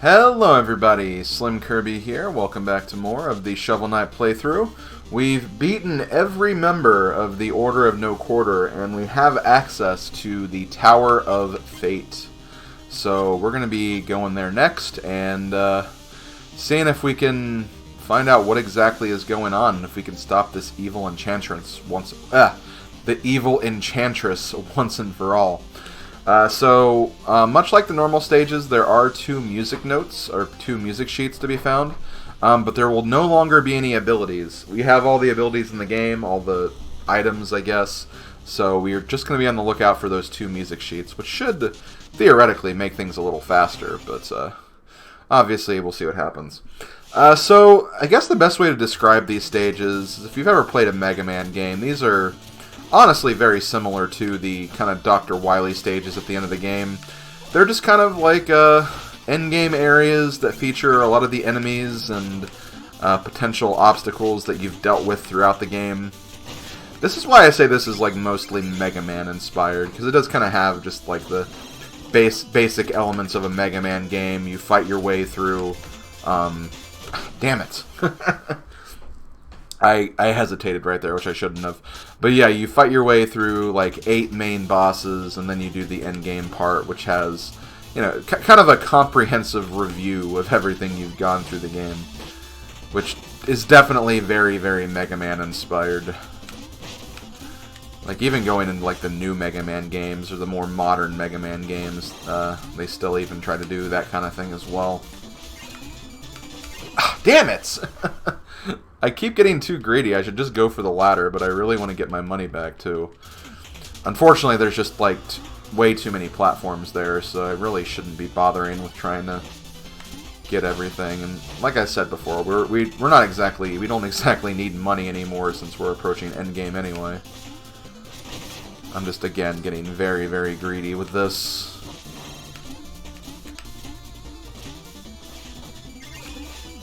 Hello everybody, SlimKirby here. Welcome back to more of the Shovel Knight playthrough. We've beaten every member of the Order of No Quarter, and we have access to the Tower of Fate. So we're going to be going there next, and seeing if we can find out what exactly is going on, and if we can stop this evil enchantress once and for all. Much like the normal stages, there are two music notes, or two music sheets to be found, but there will no longer be any abilities. We have all the abilities in the game, all the items, I guess, so we're just going to be on the lookout for those two music sheets, which should theoretically make things a little faster, but obviously we'll see what happens. So I guess the best way to describe these stages is if you've ever played a Mega Man game, these are honestly very similar to the kind of Dr. Wily stages at the end of the game. They're just kind of like endgame areas that feature a lot of the enemies and potential obstacles that you've dealt with throughout the game. This is why I say this is like mostly Mega Man inspired, because it does kind of have just like the basic elements of a Mega Man game. You fight your way through... damn it. I hesitated right there, which I shouldn't have. But yeah, you fight your way through like 8 main bosses, and then you do the endgame part, which has, you know, kind of a comprehensive review of everything you've gone through the game, which is definitely very, very Mega Man inspired. Like, even going into like the new Mega Man games, or the more modern Mega Man games, they still even try to do that kind of thing as well. Ah, damn it! I keep getting too greedy. I should just go for the ladder, but I really want to get my money back, too. Unfortunately, there's just, like, way too many platforms there, so I really shouldn't be bothering with trying to get everything. And like I said before, we don't exactly need money anymore since we're approaching endgame anyway. I'm just, again, getting very, very greedy with this.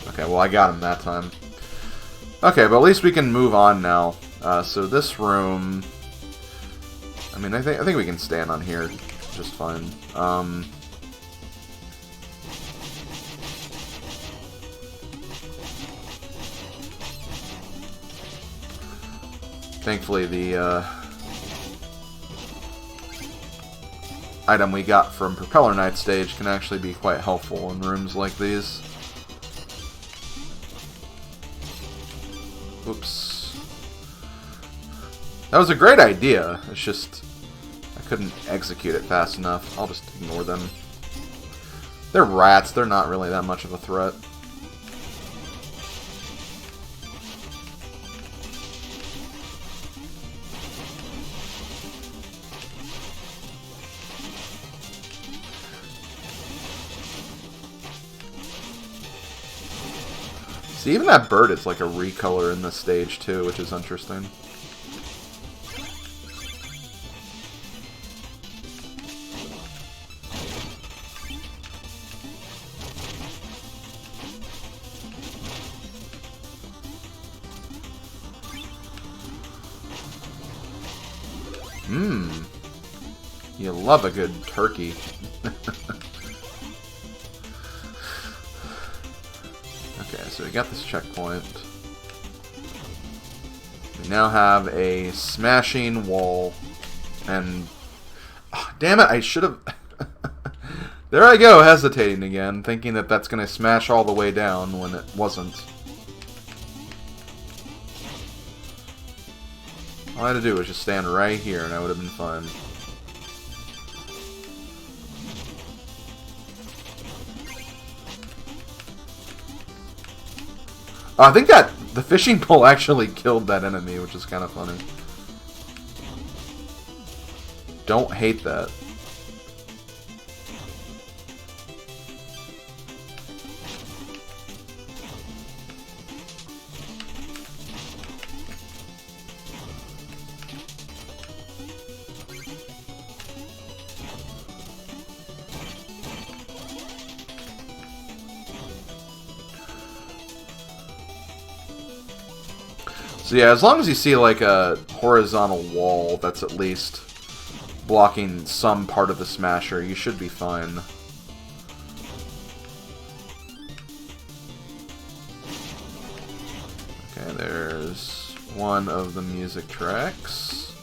Okay, well, I got him that time. Okay, but at least we can move on now. So this room... I mean, I think we can stand on here just fine. Thankfully, the item we got from Propeller Knight stage can actually be quite helpful in rooms like these. Oops. That was a great idea. It's just I couldn't execute it fast enough. I'll just ignore them. They're rats. They're not really that much of a threat. See, even that bird is like a recolor in this stage too, which is interesting. You love a good turkey. Okay, so we got this checkpoint. We now have a smashing wall. And... oh, damn it, I should have... There I go, hesitating again, thinking that that's going to smash all the way down when it wasn't. All I had to do was just stand right here and I would have been fine. I think that the fishing pole actually killed that enemy, which is kind of funny. Don't hate that. So yeah, as long as you see like a horizontal wall that's at least blocking some part of the smasher, you should be fine. There's one of the music tracks.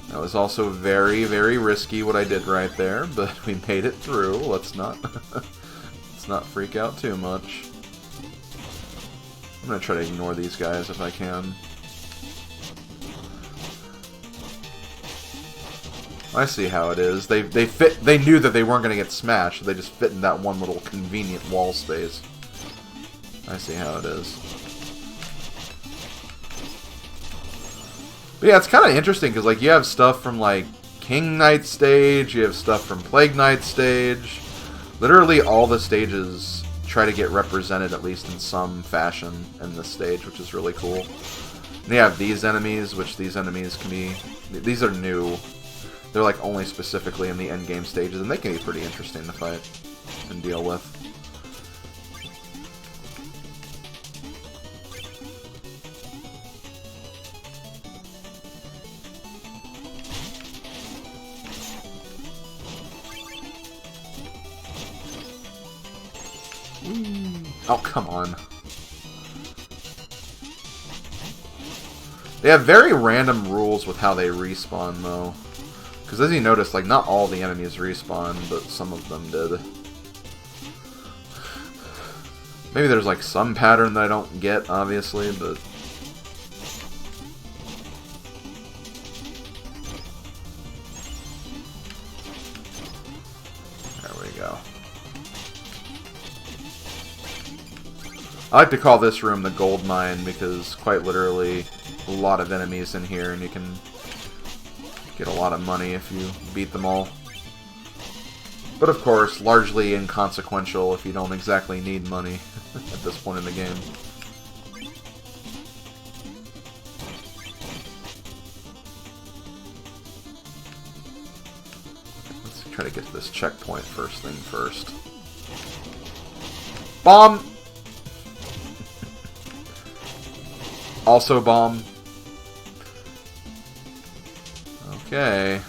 That was also very, very risky what I did right there, but we made it through. Let's not freak out too much. I'm gonna try to ignore these guys if I can. I see how it is. They knew that they weren't gonna get smashed, so they just fit in that one little convenient wall space. I see how it is. But yeah, it's kind of interesting because like you have stuff from like King Knight stage, you have stuff from Plague Knight stage. Literally all the stages try to get represented at least in some fashion in this stage, which is really cool. And you have these enemies, which these enemies can be... These are new. They're like only specifically in the endgame stages, and they can be pretty interesting to fight and deal with. Oh, come on. They have very random rules with how they respawn, though. Because as you notice, like, not all the enemies respawn, but some of them did. Maybe there's, like, some pattern that I don't get, obviously, but... There we go. I like to call this room the gold mine because quite literally a lot of enemies in here and you can get a lot of money if you beat them all. But of course, largely inconsequential if you don't exactly need money at this point in the game. Let's try to get to this checkpoint first thing first. Bomb! Also bomb. Okay.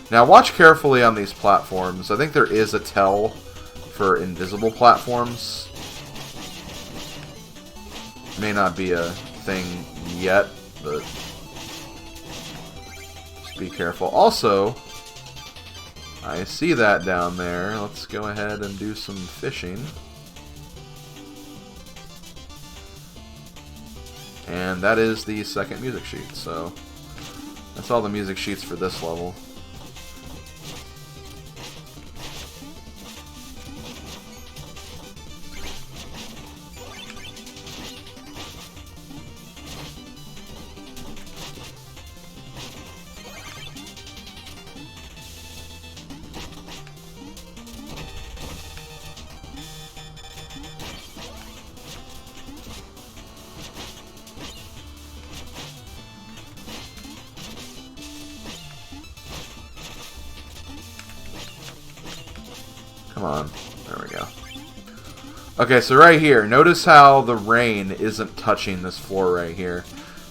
Now watch carefully on these platforms. I think there is a tell for invisible platforms. May not be a thing yet, but just be careful. Also, I see that down there. Let's go ahead and do some fishing. And that is the second music sheet, so that's all the music sheets for this level. Come on. There we go. Okay, so right here, notice how the rain isn't touching this floor right here.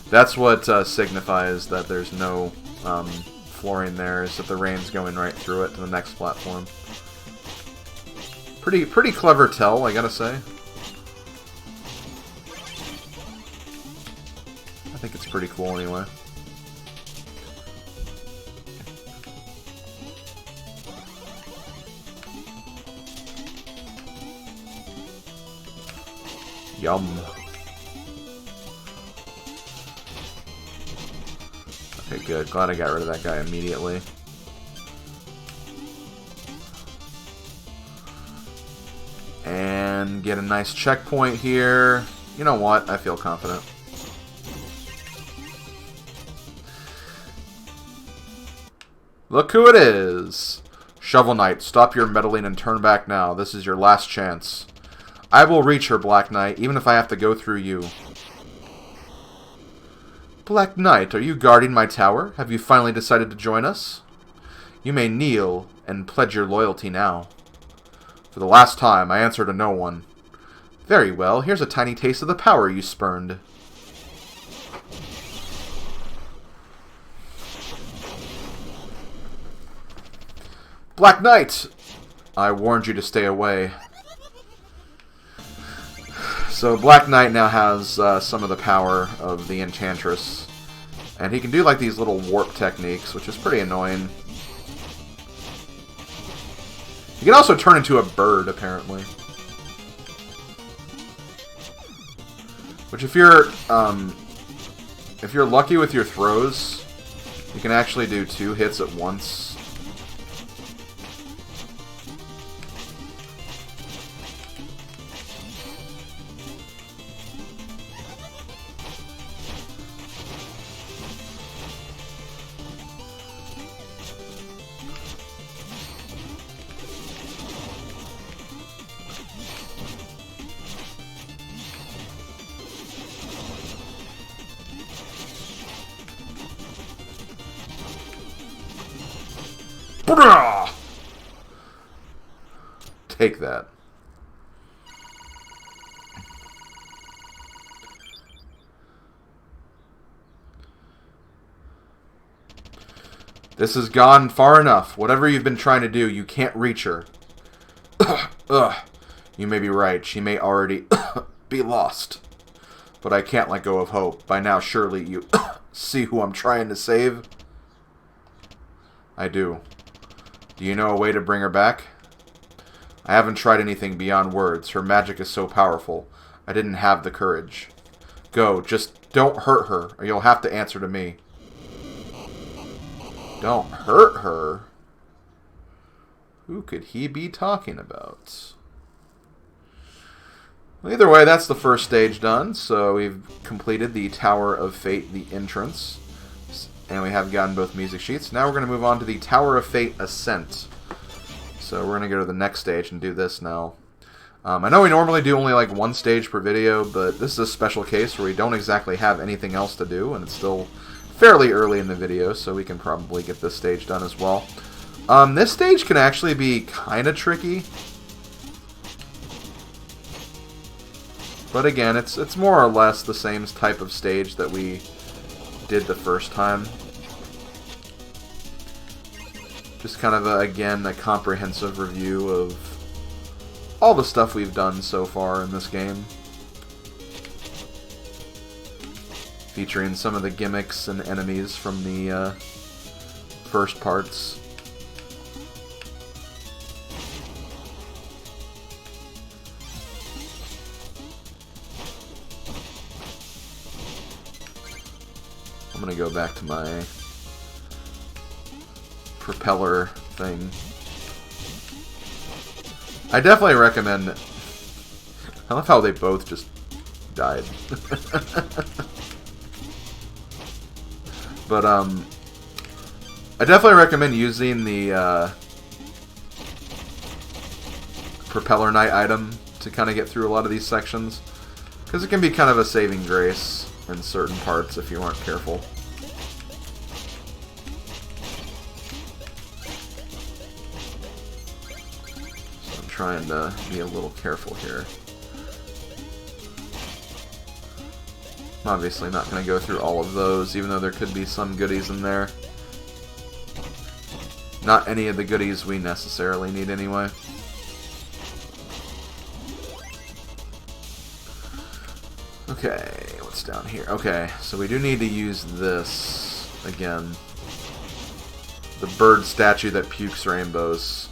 That's what signifies that there's no flooring there, is that the rain's going right through it to the next platform. Pretty clever tell, I gotta say. I think it's pretty cool anyway. Yum. Okay, good. Glad I got rid of that guy immediately. And get a nice checkpoint here. You know what? I feel confident. Look who it is! Shovel Knight, stop your meddling and turn back now. This is your last chance. I will reach her, Black Knight, even if I have to go through you. Black Knight, are you guarding my tower? Have you finally decided to join us? You may kneel and pledge your loyalty now. For the last time, I answer to no one. Very well, here's a tiny taste of the power you spurned. Black Knight! I warned you to stay away. So Black Knight now has some of the power of the Enchantress. And he can do like these little warp techniques, which is pretty annoying. He can also turn into a bird, apparently. Which if you're lucky with your throws, you can actually do 2 hits at once. Take that. This has gone far enough. Whatever you've been trying to do, you can't reach her. Ugh. You may be right. She may already be lost. But I can't let go of hope. By now, surely you see who I'm trying to save? I do. Do you know a way to bring her back? I haven't tried anything beyond words. Her magic is so powerful. I didn't have the courage. Go, just don't hurt her, or you'll have to answer to me. Don't hurt her? Who could he be talking about? Well, either way, that's the first stage done. So we've completed the Tower of Fate, the entrance. And we have gotten both music sheets. Now we're going to move on to the Tower of Fate Ascent. So we're going to go to the next stage and do this now. I know we normally do only like 1 stage per video, but this is a special case where we don't exactly have anything else to do, and it's still fairly early in the video, so we can probably get this stage done as well. This stage can actually be kind of tricky. But again, it's more or less the same type of stage that we did the first time. Just kind of, again, a comprehensive review of all the stuff we've done so far in this game. Featuring some of the gimmicks and enemies from the first parts. I'm gonna go back to my propeller thing. I definitely recommend... I love how they both just died. But, I definitely recommend using the, Propeller Knight item to kind of get through a lot of these sections. Because it can be kind of a saving grace in certain parts if you aren't careful. So I'm trying to be a little careful here. I'm obviously not going to go through all of those, even though there could be some goodies in there. Not any of the goodies we necessarily need anyway. Okay, what's down here? Okay, so we do need to use this again. The bird statue that pukes rainbows.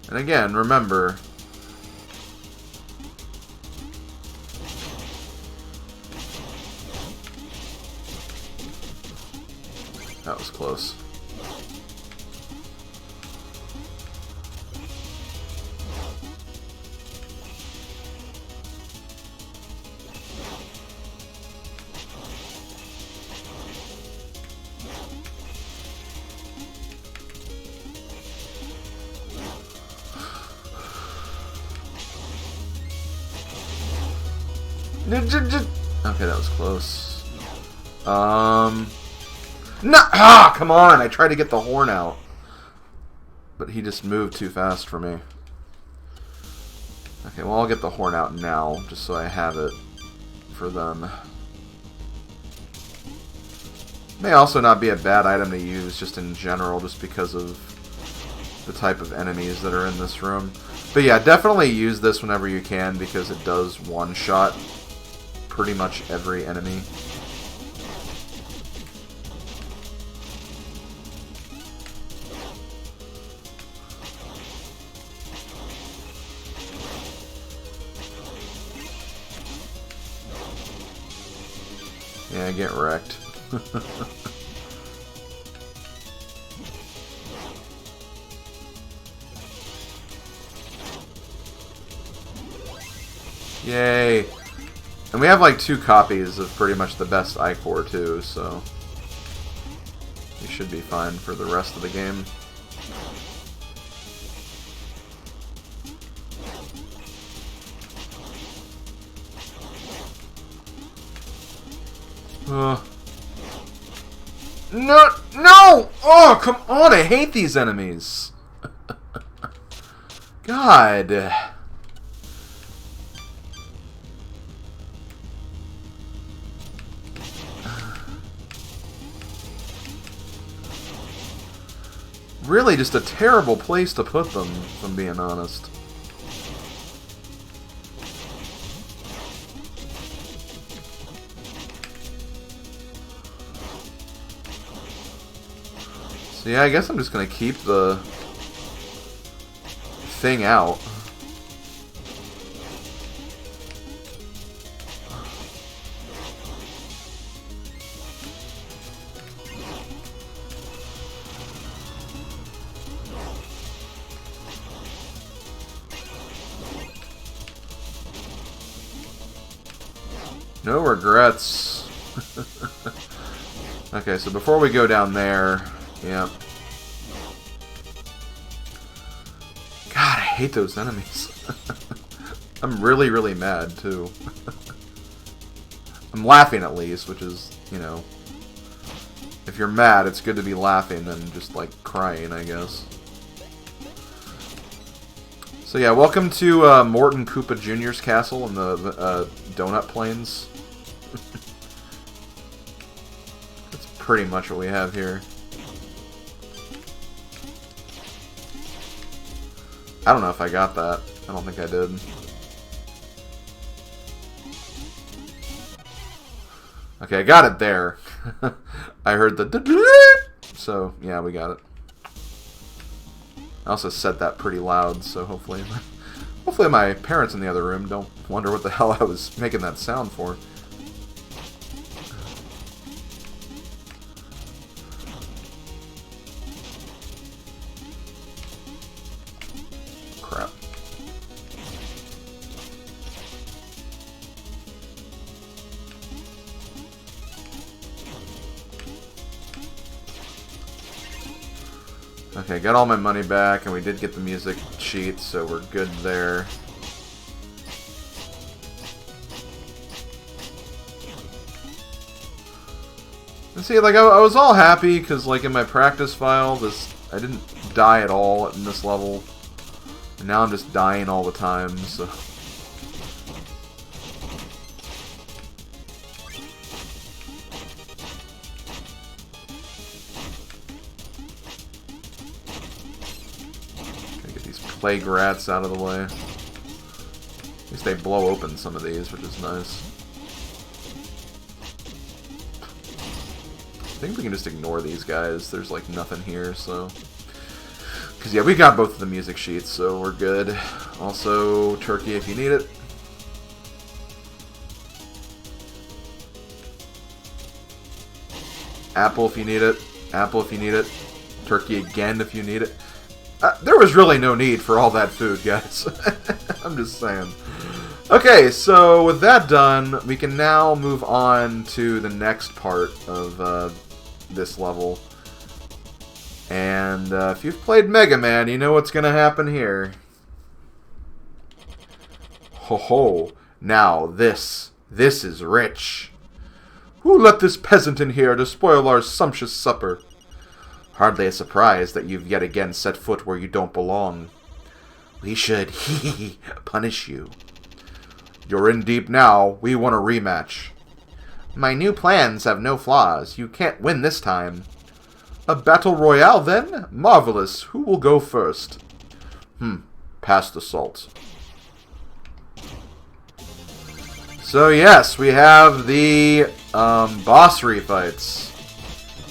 And again, remember... That was close. Okay, that was close. No! Ah, come on! I tried to get the horn out. But he just moved too fast for me. Okay, well, I'll get the horn out now, just so I have it for them. May also not be a bad item to use, just in general, just because of the type of enemies that are in this room. But yeah, definitely use this whenever you can because it does one-shot pretty much every enemy. Yeah, get wrecked. Yay! And we have like 2 copies of pretty much the best iCore too, so we should be fine for the rest of the game. No! No! Oh, come on! I hate these enemies! God! Really just a terrible place to put them, if I'm being honest. So yeah, I guess I'm just gonna keep the thing out. No regrets. Okay, so before we go down there, yeah. God, I hate those enemies. I'm really, really mad, too. I'm laughing at least, which is, you know, if you're mad, it's good to be laughing than just, like, crying, I guess. So yeah, welcome to Morton Koopa Jr.'s castle in the Donut Plains. That's pretty much what we have here. I don't know if I got that. I don't think I did. Okay, I got it there. I heard the... So, yeah, we got it. I also said that pretty loud, so hopefully my parents in the other room don't wonder what the hell I was making that sound for. Crap. Okay, got all my money back, and we did get the music sheet, so we're good there. And see, like, I was all happy, because, like, in my practice file, I didn't die at all in this level. And now I'm just dying all the time, so... Plague rats out of the way. At least they blow open some of these, which is nice. I think we can just ignore these guys. There's like nothing here, so... Because yeah, we got both of the music sheets, so we're good. Also, turkey if you need it. Apple if you need it. Apple if you need it. Turkey again if you need it. There was really no need for all that food, guys. I'm just saying. Okay, so with that done, we can now move on to the next part of this level. And if you've played Mega Man, you know what's going to happen here. Ho ho. Now this is rich. Who let this peasant in here to spoil our sumptuous supper? Hardly a surprise that you've yet again set foot where you don't belong. We should, punish you. You're in deep now. We want a rematch. My new plans have no flaws. You can't win this time. A battle royale, then? Marvelous. Who will go first? Past assault. So, yes, we have the boss refights.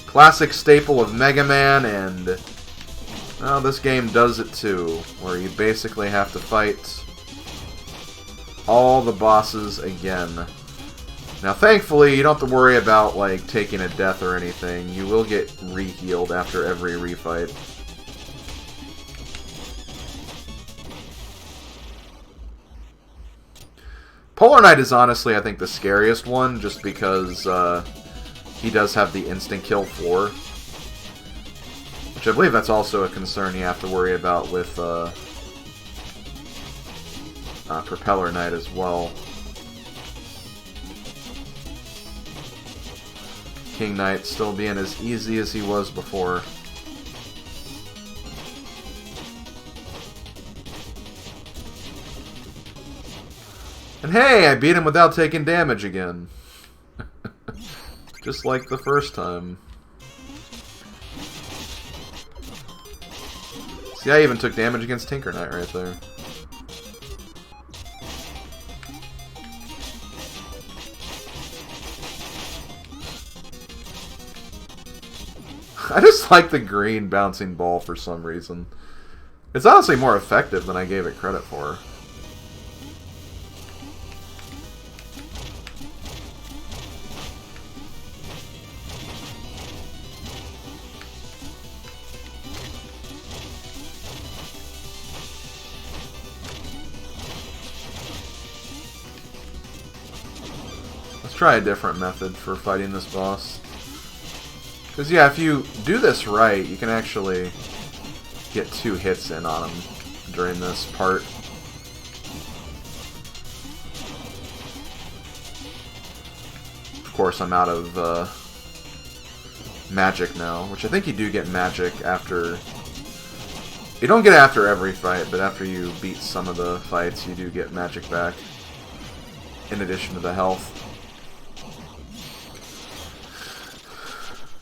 Classic staple of Mega Man, and well, this game does it too, where you basically have to fight all the bosses again. Now, thankfully, you don't have to worry about, like, taking a death or anything. You will get re-healed after every refight. Polar Knight is honestly, I think, the scariest one, just because he does have the instant kill floor. Which I believe that's also a concern you have to worry about with Propeller Knight as well. King Knight still being as easy as he was before. And hey, I beat him without taking damage again. Just like the first time. See, I even took damage against Tinker Knight right there. I just like the green bouncing ball for some reason. It's honestly more effective than I gave it credit for. Let's try a different method for fighting this boss. Because, yeah, if you do this right, you can actually get 2 hits in on him during this part. Of course, I'm out of magic now, which I think you do get magic after... You don't get it after every fight, but after you beat some of the fights, you do get magic back, in addition to the health.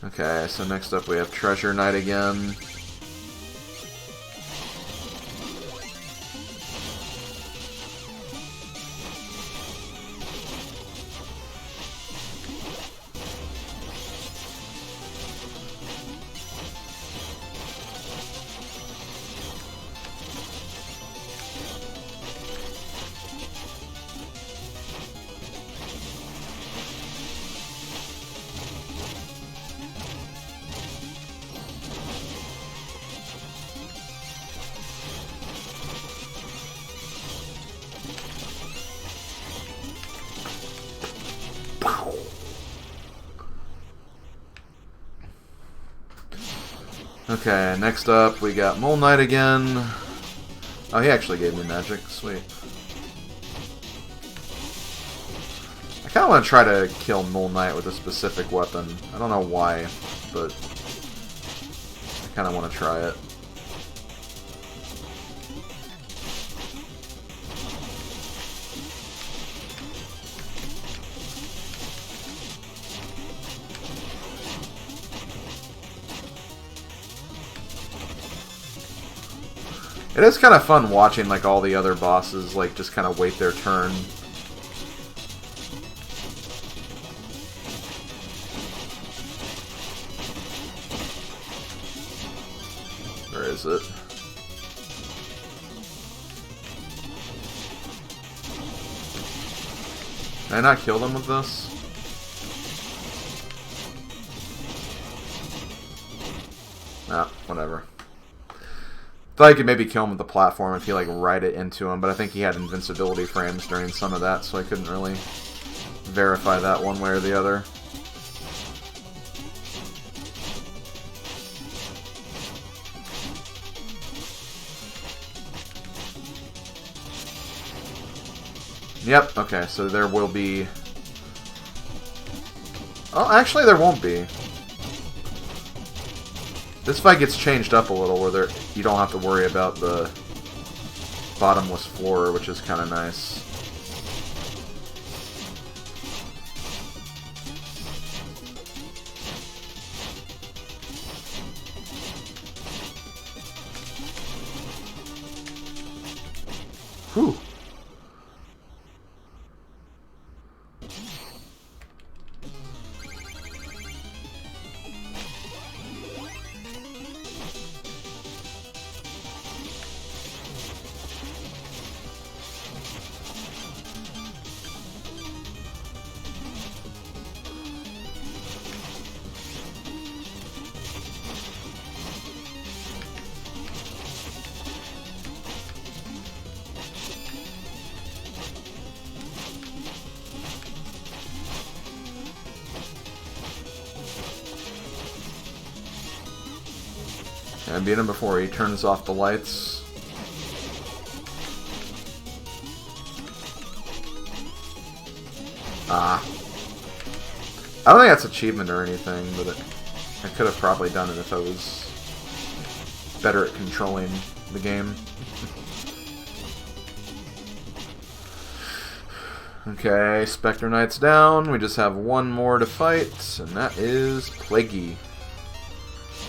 Okay, so next up we have Treasure Knight again. Okay, next up we got Mole Knight again. Oh, he actually gave me magic. Sweet. I kind of want to try to kill Mole Knight with a specific weapon. I don't know why, but I kind of want to try it. It is kind of fun watching, like, all the other bosses, like, just kind of wait their turn. Where is it? Can I not kill them with this? Ah, whatever. Thought I could maybe kill him with the platform if he, like, ride it into him, but I think he had invincibility frames during some of that, so I couldn't really verify that one way or the other. Yep, okay, so there will be... Oh, actually there won't be. This fight gets changed up a little, where you don't have to worry about the bottomless floor, which is kind of nice. Whew. I beat him before he turns off the lights. Ah. I don't think that's achievement or anything, but I could have probably done it if I was better at controlling the game. Okay, Spectre Knight's down. We just have one more to fight, and that is Plaguey.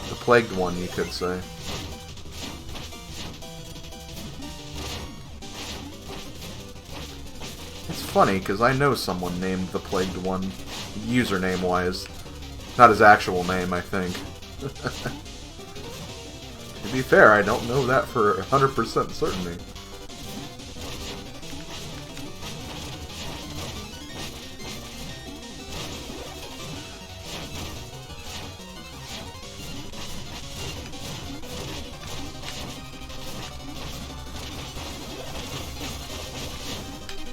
The plagued one, you could say. It's funny, because I know someone named the Plagued One, username-wise. Not his actual name, I think. To be fair, I don't know that for 100% certainty.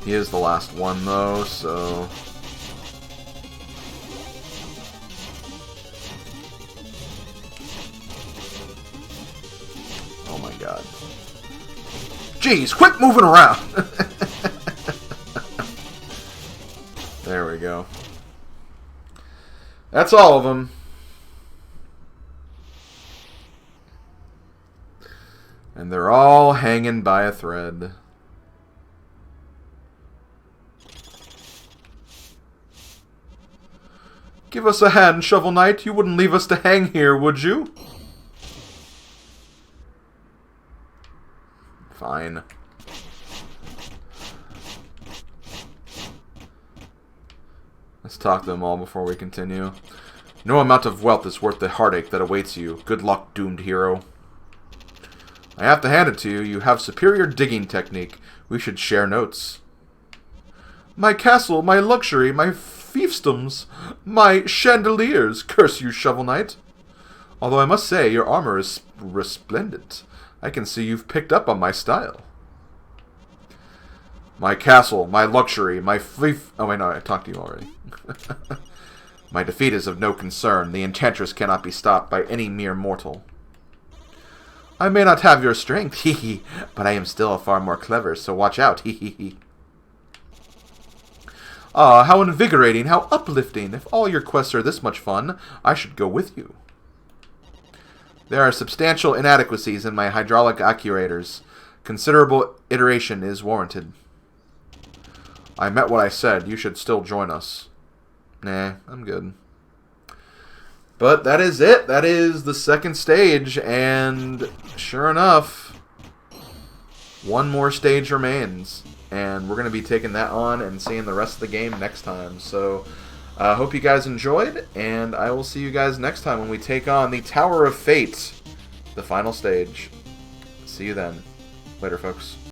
He is the last one, though, so... Oh my god. Jeez, quit moving around! There we go. That's all of them. And they're all hanging by a thread. Give us a hand, Shovel Knight. You wouldn't leave us to hang here, would you? Fine. Let's talk to them all before we continue. No amount of wealth is worth the heartache that awaits you. Good luck, doomed hero. I have to hand it to you. You have superior digging technique. We should share notes. My castle, my luxury, my fiefdoms, my chandeliers, curse you, Shovel Knight. Although I must say, your armor is resplendent. I can see you've picked up on my style. My castle, my luxury, my fief... Oh, wait, no, I talked to you already. My defeat is of no concern. The enchantress cannot be stopped by any mere mortal. I may not have your strength, hee hee, but I am still far more clever, so watch out, hee hee hee. Ah, how invigorating, how uplifting. If all your quests are this much fun, I should go with you. There are substantial inadequacies in my hydraulic actuators. Considerable iteration is warranted. I meant what I said. You should still join us. Nah, I'm good. But that is it. That is the second stage, and sure enough, one more stage remains. And we're going to be taking that on and seeing the rest of the game next time. So, I hope you guys enjoyed, and I will see you guys next time when we take on the Tower of Fate, the final stage. See you then. Later, folks.